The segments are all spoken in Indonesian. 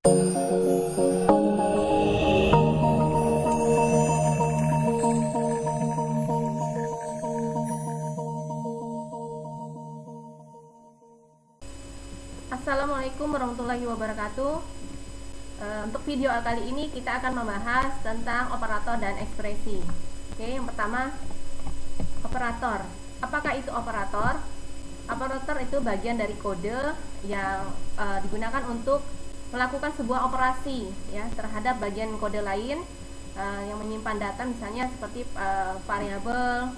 Assalamualaikum warahmatullahi wabarakatuh. Untuk video kali ini kita akan membahas tentang operator dan ekspresi. Oke, yang pertama, operator. Apakah itu operator? Operator itu bagian dari kode yang digunakan untuk melakukan sebuah operasi ya terhadap bagian kode lain yang menyimpan data, misalnya seperti variabel,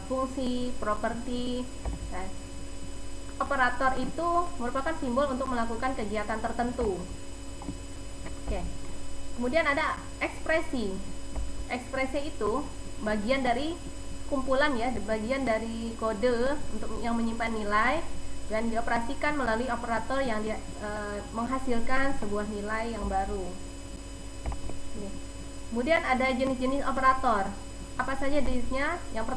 fungsi, properti. Nah, operator itu merupakan simbol untuk melakukan kegiatan tertentu. Oke. Kemudian ada ekspresi. Ekspresi itu bagian dari kumpulan ya, bagian dari kode untuk yang menyimpan nilai dan dioperasikan melalui operator yang menghasilkan sebuah nilai yang baru. Kemudian ada jenis-jenis operator. Apa saja jenisnya? Yang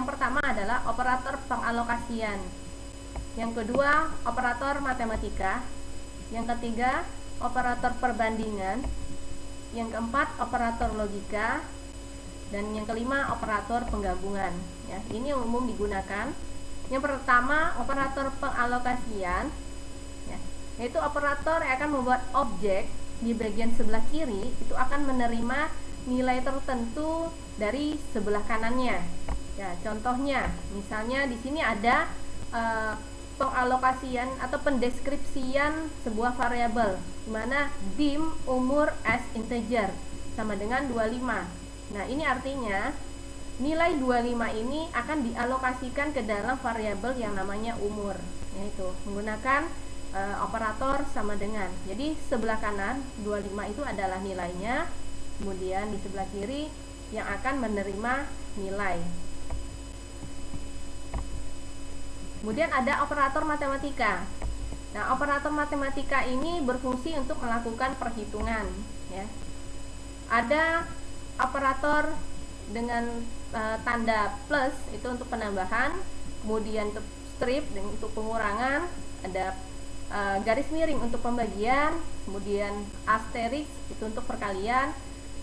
pertama adalah operator pengalokasian. Yang kedua, operator matematika. Yang ketiga, operator perbandingan. Yang keempat, operator logika. Dan yang kelima, operator penggabungan ya. Ini yang umum digunakan. Yang pertama, operator pengalokasian ya, yaitu operator yang akan membuat objek di bagian sebelah kiri itu akan menerima nilai tertentu dari sebelah kanannya ya. Contohnya, misalnya di sini ada pengalokasian atau pendeskripsian sebuah variabel di mana dim umur as integer sama dengan 25. Nah, ini artinya nilai 25 ini akan dialokasikan ke dalam variabel yang namanya umur, yaitu menggunakan operator sama dengan. Jadi sebelah kanan 25 itu adalah nilainya, kemudian di sebelah kiri yang akan menerima nilai. Kemudian ada operator matematika. Nah, operator matematika ini berfungsi untuk melakukan perhitungan ya. Ada operator dengan tanda plus itu untuk penambahan, kemudian untuk strip untuk pengurangan, ada garis miring untuk pembagian, kemudian asterisk itu untuk perkalian,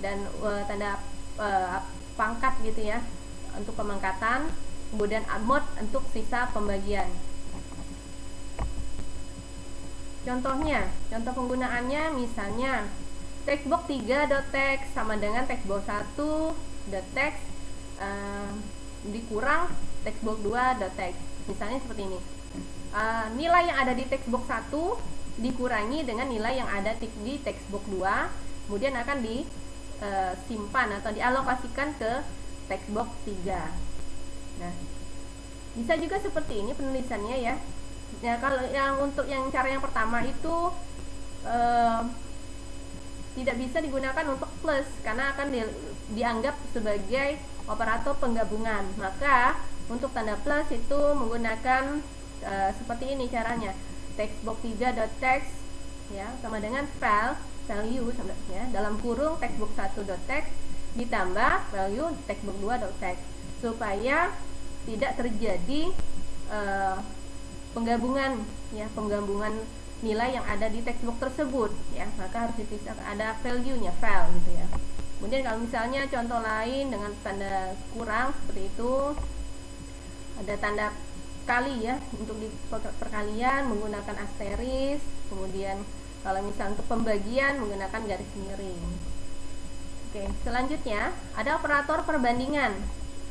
dan tanda pangkat gitu ya untuk pemangkatan, kemudian mod untuk sisa pembagian. Contohnya, contoh penggunaannya misalnya textbox 3.text sama dengan textbox 1.text dikurang textbox 2.text. Misalnya seperti ini. Nilai yang ada di textbox 1 dikurangi dengan nilai yang ada di textbox 2, kemudian akan disimpan atau dialokasikan ke textbox 3. Nah, bisa juga seperti ini penulisannya ya. Ya, kalau yang untuk yang cara yang pertama itu tidak bisa digunakan untuk plus karena akan dianggap sebagai operator penggabungan. Maka untuk tanda plus itu menggunakan seperti ini caranya. Textbox 3.text ya sama dengan value ya, dalam kurung textbox 1.text ditambah value textbox 2.text supaya tidak terjadi penggabungan ya, penggabungan nilai yang ada di textbook tersebut ya, maka harus dipisah, ada value-nya, val gitu ya. Kemudian kalau misalnya contoh lain dengan tanda kurang seperti itu, ada tanda kali ya untuk di perkalian menggunakan asterisk, kemudian kalau misalnya untuk pembagian menggunakan garis miring. Oke, selanjutnya ada operator perbandingan.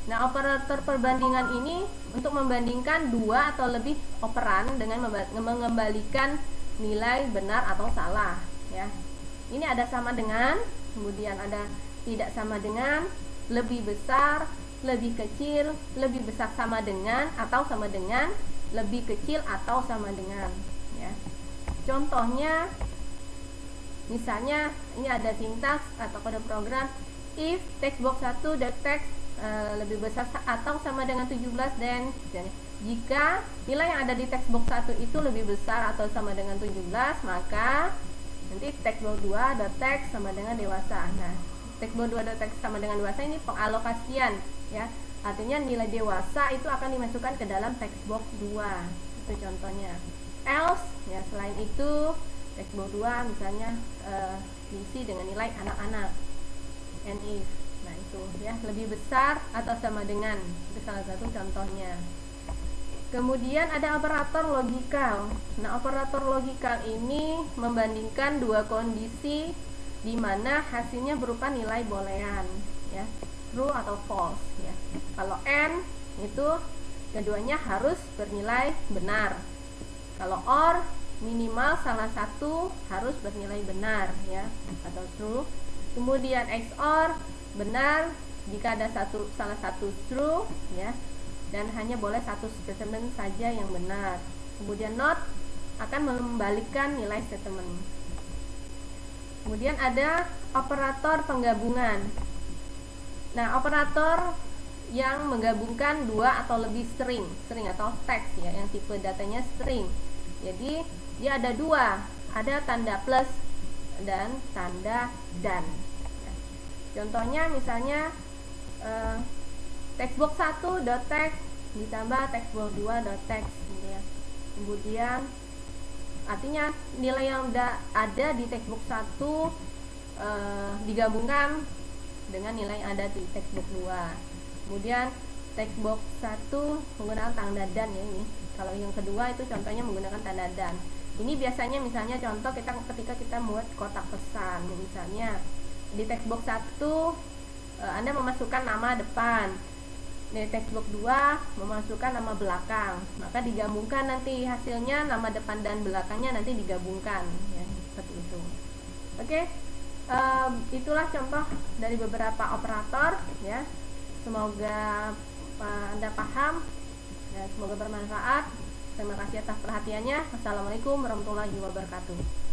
Nah, operator perbandingan ini untuk membandingkan dua atau lebih operan dengan mengembalikan nilai benar atau salah ya. Ini ada sama dengan, kemudian ada tidak sama dengan, lebih besar, lebih kecil, lebih besar sama dengan, atau sama dengan, lebih kecil atau sama dengan ya. Contohnya misalnya ini ada sintaks atau kode program if textbox 1.text lebih besar atau sama dengan 17 dan jika nilai yang ada di textbox 1 itu lebih besar atau sama dengan 17, maka nanti textbox 2.text sama dengan dewasa. Nah, textbox 2.text sama dengan dewasa ini pengalokasian ya. Artinya nilai dewasa itu akan dimasukkan ke dalam textbox 2. Itu contohnya. Else ya, selain itu textbook 2 misalnya diisi dengan nilai anak-anak, and if. Nah itu ya, lebih besar atau sama dengan, itu salah satu contohnya. Kemudian ada operator logikal. Nah, operator logikal ini membandingkan dua kondisi di mana hasilnya berupa nilai boolean, ya, true atau false, ya. Kalau and itu keduanya harus bernilai benar. Kalau or, minimal salah satu harus bernilai benar, ya, atau true. Kemudian XOR, benar jika ada salah satu true, ya, dan hanya boleh satu statement saja yang benar. Kemudian not akan membalikkan nilai statement. Kemudian ada operator penggabungan. Nah, operator yang menggabungkan dua atau lebih string atau text, ya, yang tipe datanya string. Jadi dia ada dua, ada tanda plus dan tanda dan. Contohnya misalnya textbook 1.text ditambah textbook 2.text, gitu ya. Kemudian artinya nilai yang ada di textbook 1 digabungkan dengan nilai yang ada di textbook 2. Kemudian textbook 1 menggunakan tanda dan, ya, ini. Kalau yang kedua itu contohnya menggunakan tanda dan. Ini biasanya misalnya contoh ketika kita buat kotak pesan, misalnya di textbook 1 Anda memasukkan nama depan, di textbook 2 memasukkan nama belakang, maka digabungkan nanti hasilnya nama depan dan belakangnya nanti digabungkan, ya, seperti itu. Oke, itulah contoh dari beberapa operator, ya. Semoga Anda paham, ya, semoga bermanfaat. Terima kasih atas perhatiannya. Wassalamualaikum warahmatullahi wabarakatuh.